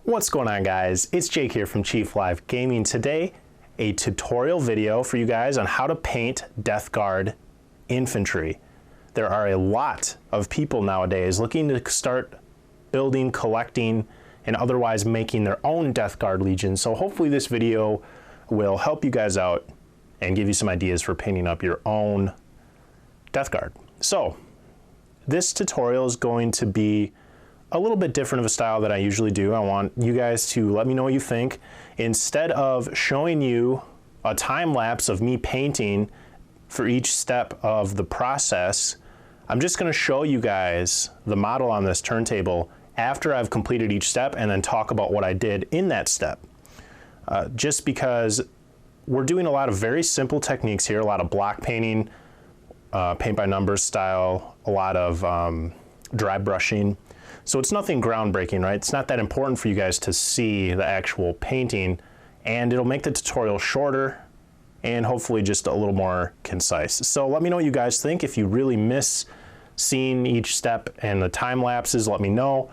What's going on, guys? It's Jake here from Chief Live Gaming. Today, a tutorial video for you guys on how to paint Death Guard infantry. There are a lot of people nowadays looking to start building, collecting, and otherwise making their own Death Guard Legion. So hopefully this video will help you guys out and give you some ideas for painting up your own Death Guard. So this tutorial is going to be a little bit different of a style that I usually do. I want you guys to let me know what you think. Instead of showing you a time lapse of me painting for each step of the process, I'm just going to show you guys the model on this turntable after I've completed each step and then talk about what I did in that step. Just because we're doing a lot of very simple techniques here, a lot of block painting, paint by numbers style, a lot of dry brushing. So it's nothing groundbreaking, right? It's not that important for you guys to see the actual painting, and it'll make the tutorial shorter and hopefully just a little more concise. So let me know what you guys think. If you really miss seeing each step and the time lapses, let me know.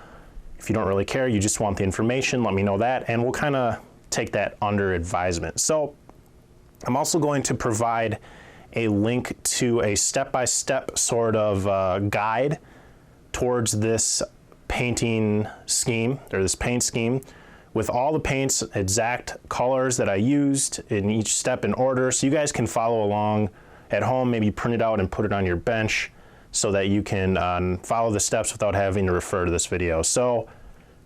If you don't really care, you just want the information, let me know that, and we'll kind of take that under advisement. So I'm also going to provide a link to a step-by-step sort of guide towards this painting scheme, or this paint scheme, with all the paints, exact colors that I used in each step in order, so you guys can follow along at home, maybe print it out and put it on your bench so that you can follow the steps without having to refer to this video. So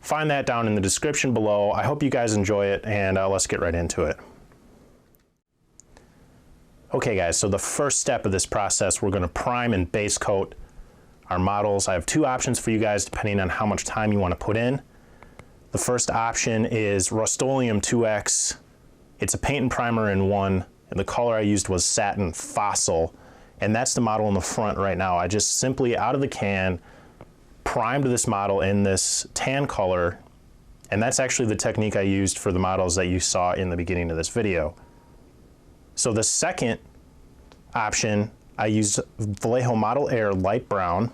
find that down in the description below. I hope you guys enjoy it, and let's get right into it. Okay guys, so the first step of this process, we're going to prime and base coat our models. I have two options for you guys depending on how much time you want to put in. The first option is Rust-Oleum 2X. It's a paint and primer in one, and the color I used was Satin Fossil, and that's the model in the front right now. I just simply, out of the can, primed this model in this tan color, and that's actually the technique I used for the models that you saw in the beginning of this video. So the second option, I used Vallejo Model Air Light Brown,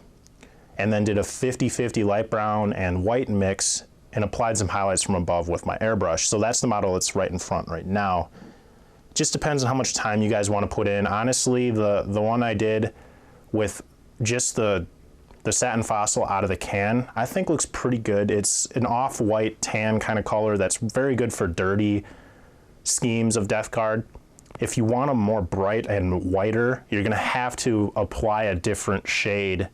and then did a 50-50 light brown and white mix and applied some highlights from above with my airbrush. So that's the model that's right in front right now. Just depends on how much time you guys want to put in. Honestly, the one I did with just the Satin Fossil out of the can, I think looks pretty good. It's an off-white tan kind of color that's very good for dirty schemes of Death Guard. If you want them more bright and whiter, you're gonna have to apply a different shade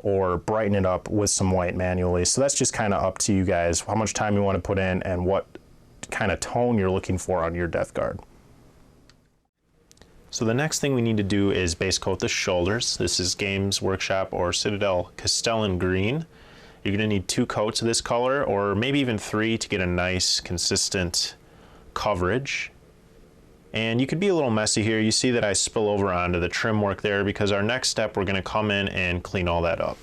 or brighten it up with some white manually. So that's just kind of up to you guys, how much time you want to put in and what kind of tone you're looking for on your Death Guard. So the next thing we need to do is base coat the shoulders. This is Games Workshop or Citadel Castellan Green. You're gonna need 2 coats of this color, or maybe even 3 to get a nice consistent coverage. And you could be a little messy here. You see that I spill over onto the trim work there because our next step, we're gonna come in and clean all that up.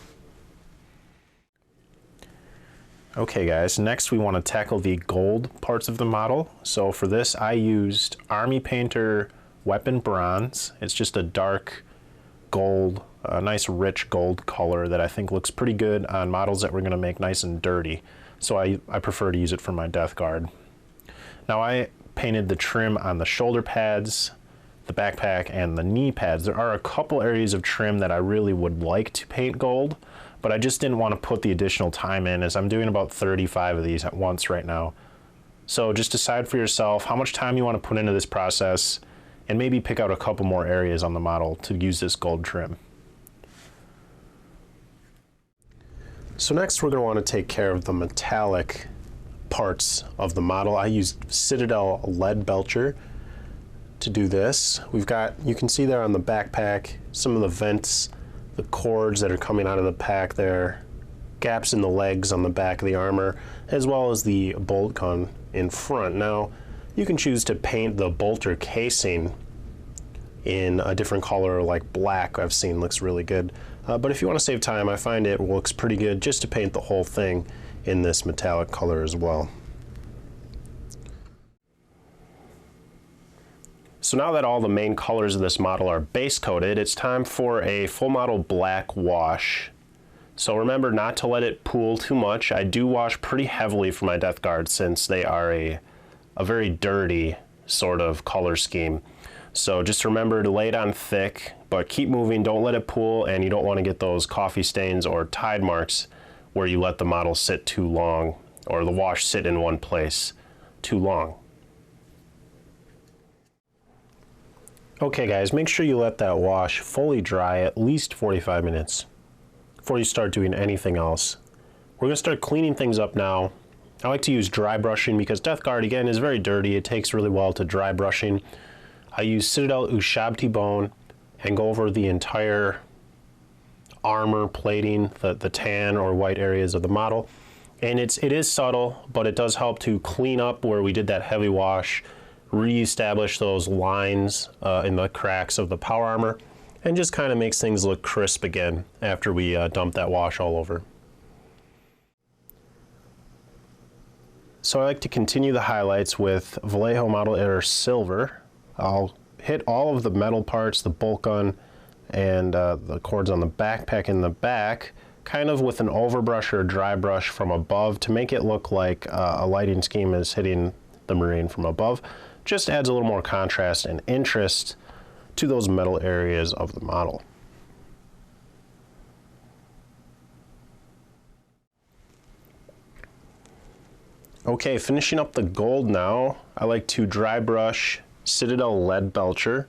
Okay guys, next we wanna tackle the gold parts of the model. So for this, I used Army Painter Weapon Bronze. It's just a dark gold, a nice rich gold color that I think looks pretty good on models that we're gonna make nice and dirty. So I prefer to use it for my Death Guard. Now I painted the trim on the shoulder pads, the backpack, and the knee pads. There are a couple areas of trim that I really would like to paint gold, but I just didn't want to put the additional time in, as I'm doing about 35 of these at once right now. So just decide for yourself how much time you want to put into this process, and maybe pick out a couple more areas on the model to use this gold trim. So next we're going to want to take care of the metallic parts of the model. I used Citadel Lead Belcher to do this. We've got, you can see there on the backpack, some of the vents, the cords that are coming out of the pack there, gaps in the legs on the back of the armor, as well as the bolt gun in front. Now, you can choose to paint the bolter casing in a different color like black. I've seen looks really good. But if you want to save time, I find it looks pretty good just to paint the whole thing in this metallic color as well. So now that all the main colors of this model are base coated, it's time for a full model black wash So remember not to let it pool too much. I do wash pretty heavily for my Death Guard since they are a very dirty sort of color scheme. So just remember to lay it on thick, but keep moving, don't let it pool, and you don't want to get those coffee stains or tide marks where you let the model sit too long, or the wash sit in one place too long. Okay guys, make sure you let that wash fully dry at least 45 minutes before you start doing anything else. We're gonna start cleaning things up now. I like to use dry brushing because Death Guard, again, is very dirty. It takes really well to dry brushing. I use Citadel Ushabti bone and go over the entire armor plating, the tan or white areas of the model. And it is subtle, but it does help to clean up where we did that heavy wash, re-establish those lines in the cracks of the power armor, and just kind of makes things look crisp again after we dump that wash all over. So I like to continue the highlights with Vallejo Model Air Silver. I'll hit all of the metal parts, the bolt gun, and the cords on the backpack in the back, kind of with an overbrush or dry brush from above to make it look like a lighting scheme is hitting the Marine from above. Just adds a little more contrast and interest to those metal areas of the model. Okay, finishing up the gold now, I like to dry brush Citadel Lead Belcher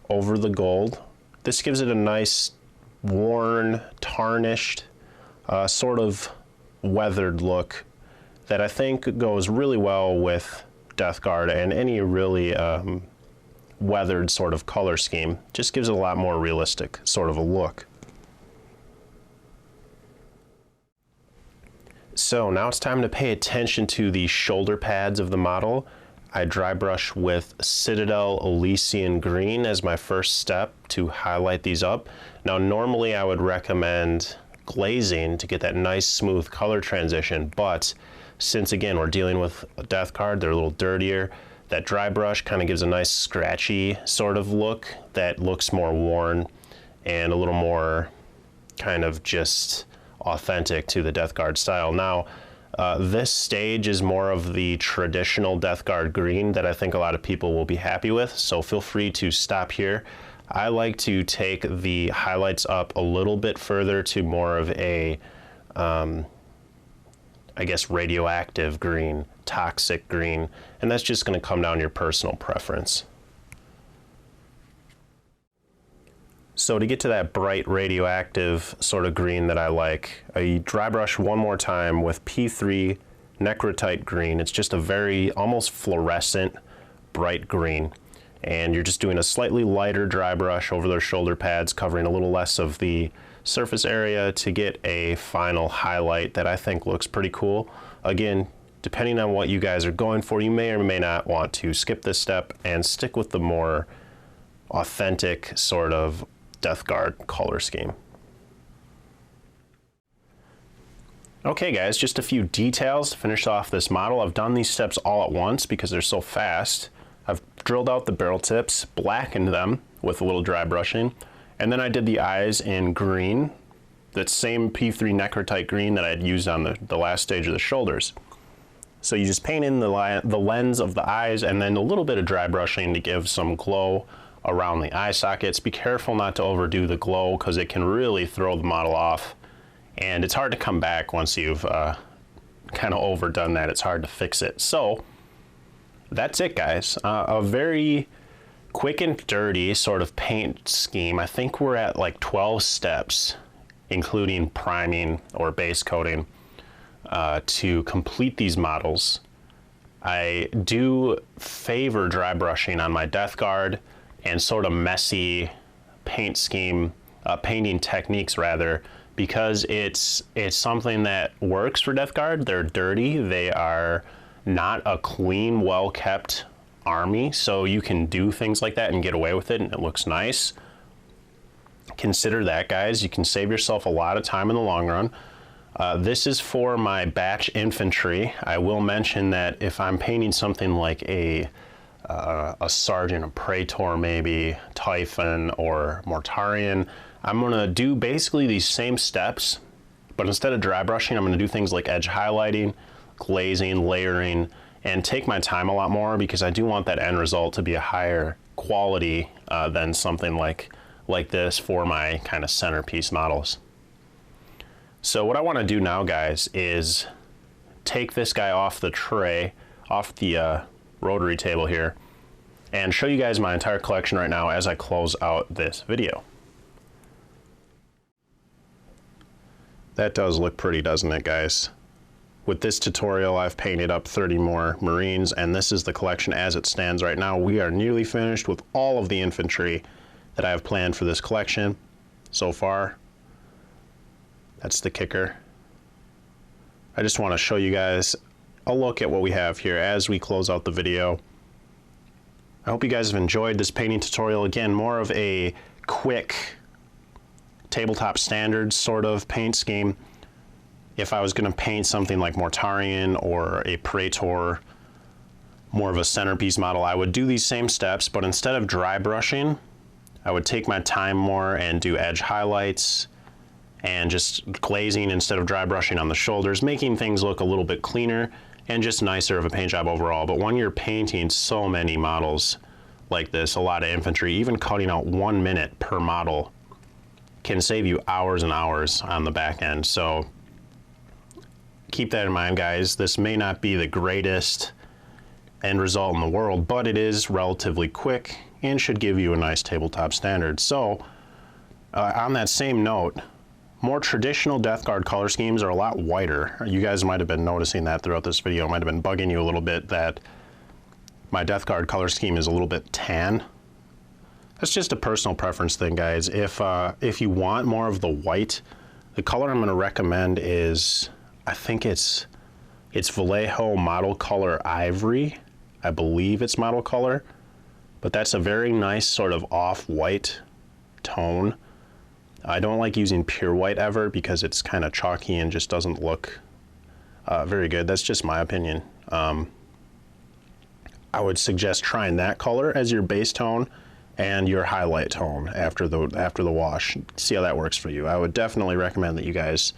over the gold. This gives it a nice worn, tarnished, sort of weathered look that I think goes really well with Death Guard and any really weathered sort of color scheme. Just gives it a lot more realistic sort of a look. So now it's time to pay attention to the shoulder pads of the model. I dry brush with Citadel Elysian Green as my first step to highlight these up. Now normally I would recommend glazing to get that nice smooth color transition, but since again we're dealing with a Death Guard, they're a little dirtier, that dry brush kind of gives a nice scratchy sort of look that looks more worn and a little more kind of just authentic to the Death Guard style. Now this stage is more of the traditional Death Guard green that I think a lot of people will be happy with, so feel free to stop here. I like to take the highlights up a little bit further to more of a I guess radioactive green, toxic green, and that's just going to come down to your personal preference. So to get to that bright radioactive sort of green that I like, I dry brush one more time with P3 Necrotite Green. It's just a very almost fluorescent bright green, and you're just doing a slightly lighter dry brush over those shoulder pads, covering a little less of the surface area to get a final highlight that I think looks pretty cool. Again, depending on what you guys are going for, you may or may not want to skip this step and stick with the more authentic sort of Death Guard color scheme. Okay guys, just a few details to finish off this model. I've done these steps all at once because they're so fast. I've drilled out the barrel tips, blackened them with a little dry brushing, and then I did the eyes in green, that same P3 Necrotite Green that I had used on the last stage of the shoulders. So you just paint in the lens of the eyes and then a little bit of dry brushing to give some glow around the eye sockets. Be careful not to overdo the glow because it can really throw the model off, and it's hard to come back once you've kind of overdone that. It's hard to fix it. So that's it guys, a very quick and dirty sort of paint scheme. I think we're at like 12 steps, including priming or base coating, to complete these models. I do favor dry brushing on my Death Guard and sort of messy paint scheme, painting techniques rather, because it's something that works for Death Guard. They're dirty, they are not a clean, well-kept army, so you can do things like that and get away with it and it looks nice. Consider that guys, you can save yourself a lot of time in the long run. This is for my batch infantry. I will mention that if I'm painting something like a sergeant, a praetor maybe, Typhon or Mortarion, I'm gonna do basically these same steps But instead of dry brushing, I'm going to do things like edge highlighting, glazing, layering, and take my time a lot more because I do want that end result to be a higher quality than something like this for my kind of centerpiece models. So what I want to do now, guys, is take this guy off the tray, off the rotary table here, and show you guys my entire collection right now as I close out this video. That does look pretty, doesn't it, guys? With this tutorial, I've painted up 30 more Marines, and this is the collection as it stands right now. We are nearly finished with all of the infantry that I have planned for this collection so far. That's the kicker. I just want to show you guys a look at what we have here as we close out the video. I hope you guys have enjoyed this painting tutorial. Again, more of a quick tabletop standards sort of paint scheme. If I was going to paint something like Mortarion or a Praetor, more of a centerpiece model, I would do these same steps, but instead of dry brushing, I would take my time more and do edge highlights and just glazing instead of dry brushing on the shoulders, making things look a little bit cleaner and just nicer of a paint job overall. But when you're painting so many models like this, a lot of infantry, even cutting out 1 minute per model can save you hours and hours on the back end. So keep that in mind, guys. This may not be the greatest end result in the world, but it is relatively quick and should give you a nice tabletop standard. So on that same note, more traditional Death Guard color schemes are a lot whiter. You guys might have been noticing that throughout this video. It might have been bugging you a little bit that my Death Guard color scheme is a little bit tan. That's just a personal preference thing, guys. If you want more of the white, the color I'm going to recommend is, I think it's Vallejo Model Color Ivory. I believe it's model color, but that's a very nice sort of off-white tone. I don't like using pure white ever because it's kind of chalky and just doesn't look very good. That's just my opinion. I would suggest trying that color as your base tone and your highlight tone after the wash. See how that works for you. I would definitely recommend that you guys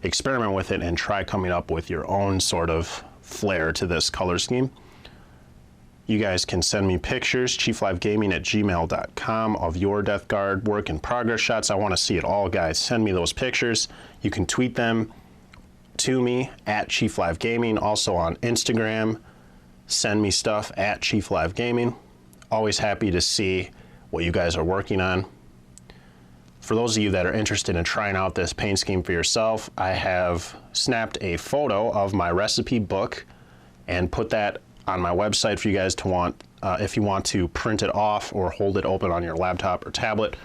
experiment with it and try coming up with your own sort of flair to this color scheme. You guys can send me pictures, chieflivegaming@gmail.com, of your Death Guard work in progress shots. I want to see it all, guys. Send me those pictures. You can tweet them to me at chieflivegaming. Also on Instagram, send me stuff at chieflivegaming. Always happy to see what you guys are working on. For those of you that are interested in trying out this paint scheme for yourself, I have snapped a photo of my recipe book and put that on my website for you guys to if you want to print it off or hold it open on your laptop or tablet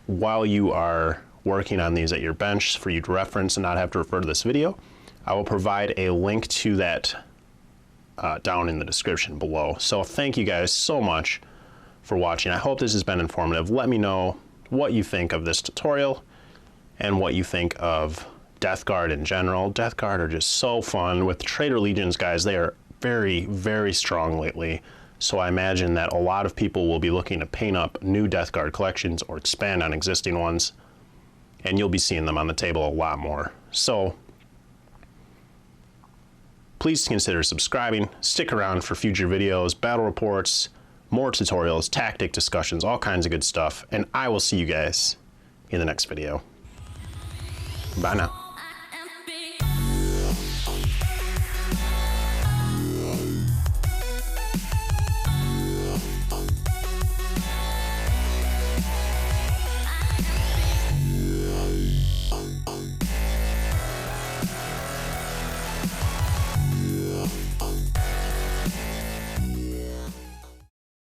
while you are working on these at your bench for you to reference and not have to refer to this video. I will provide a link to that down in the description below. So thank you guys so much for watching. I hope this has been informative. Let me know what you think of this tutorial and what you think of Death Guard in general. Death Guard are just so fun. With Trader Legions, guys, they are very, very strong lately. So I imagine that a lot of people will be looking to paint up new Death Guard collections or expand on existing ones, and you'll be seeing them on the table a lot more. So please consider subscribing, stick around for future videos, battle reports, more tutorials, tactic discussions, all kinds of good stuff, and I will see you guys in the next video. Bye now.